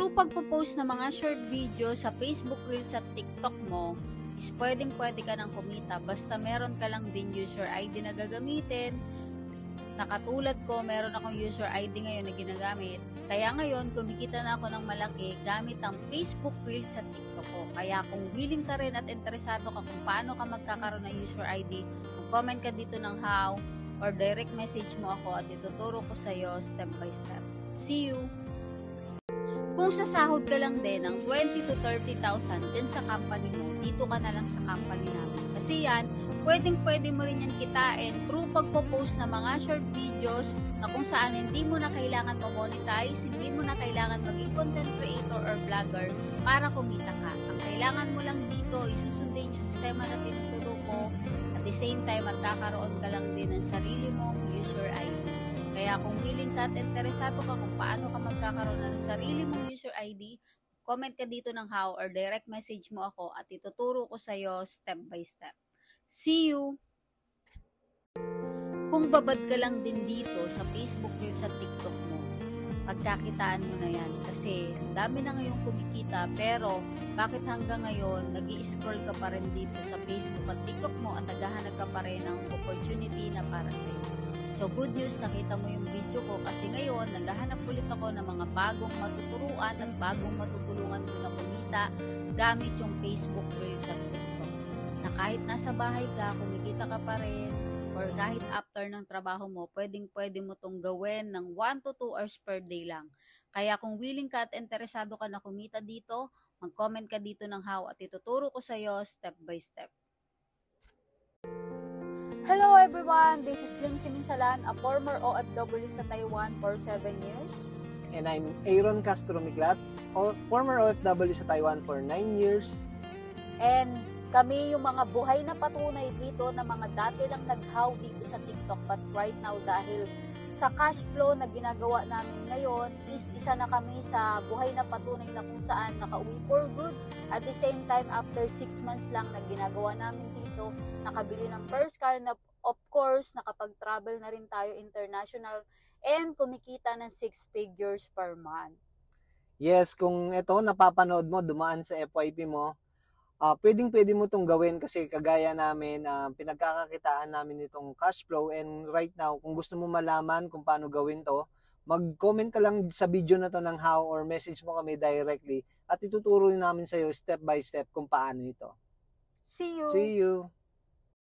through pagpo-post ng mga short video sa Facebook Reels at TikTok mo, is pwedeng-pwede ka nang kumita basta meron ka lang din user ID na gagamitin. Nakatulad ko, meron akong user ID ngayon na ginagamit. Kaya ngayon, kumikita na ako ng malaki gamit ang Facebook Reels at TikTok ko. Kaya kung willing ka rin at interesado ka kung paano ka magkakaroon ng user ID, comment ka dito ng how or direct message mo ako at ituturo ko sa'yo step by step. See you! Kung sasahod ka lang din ng 20 to 30,000 dyan sa company mo, dito ka na lang sa company namin. Kasi yan, pwedeng-pwede mo rin yan kitain through pagpo-post ng mga short videos na kung saan hindi mo na kailangan mo-monetize, hindi mo na kailangan maging content creator or vlogger para kumita ka. Ang kailangan mo lang dito, isusundin yung sistema na tinuturo ko. At the same time, magkakaroon ka lang din ng sarili mong user ID. Kaya kung willing ka at interesado ka kung paano ka magkakaroon ng sarili mong user ID, comment ka dito ng how or direct message mo ako at ituturo ko sa'yo step by step. See you! Kung babad ka lang din dito sa Facebook Reels at TikTok mo, pagkakitaan mo na yan kasi dami na ngayong kumikita pero bakit hanggang ngayon nag-i-scroll ka pa rin dito sa Facebook at TikTok mo at naghahanap ka pa rin ng opportunity na para sa'yo. So good news, nakita mo yung video ko kasi ngayon naghahanap ulit ako ng mga bagong matuturuan at bagong matutulungan ko na kumita gamit yung Facebook Reels at TikTok. Na kahit nasa bahay ka, kumikita ka pa rin or kahit after ng trabaho mo, pwedeng-pwede mo tong gawin ng 1 to 2 hours per day lang. Kaya kung willing ka at interesado ka na kumita dito, mag-comment ka dito ng how at ituturo ko sa'yo step by step. Hello everyone, this is Lim Siminsalan, a former OFW sa Taiwan for 7 years. And I'm Aaron Castro Miklat, former OFW sa Taiwan for 9 years. And kami yung mga buhay na patunay dito na mga dati lang nag-how dito sa TikTok but right now dahil sa cash flow na ginagawa namin ngayon is isa na kami sa buhay na patunay na kung saan nakauwi for good. At the same time, after 6 months lang na ginagawa namin dito, nakabili ng first car na of course, nakapag-travel na rin tayo international and kumikita ng 6 figures per month. Yes, kung ito napapanood mo, dumaan sa FYP mo, pwedeng-pwede mo itong gawin kasi kagaya namin, pinagkakakitaan namin itong cash flow and right now, kung gusto mo malaman kung paano gawin to, mag-comment ka lang sa video na to ng how or message mo kami directly at ituturo namin sa'yo step by step kung paano ito. See you! See you!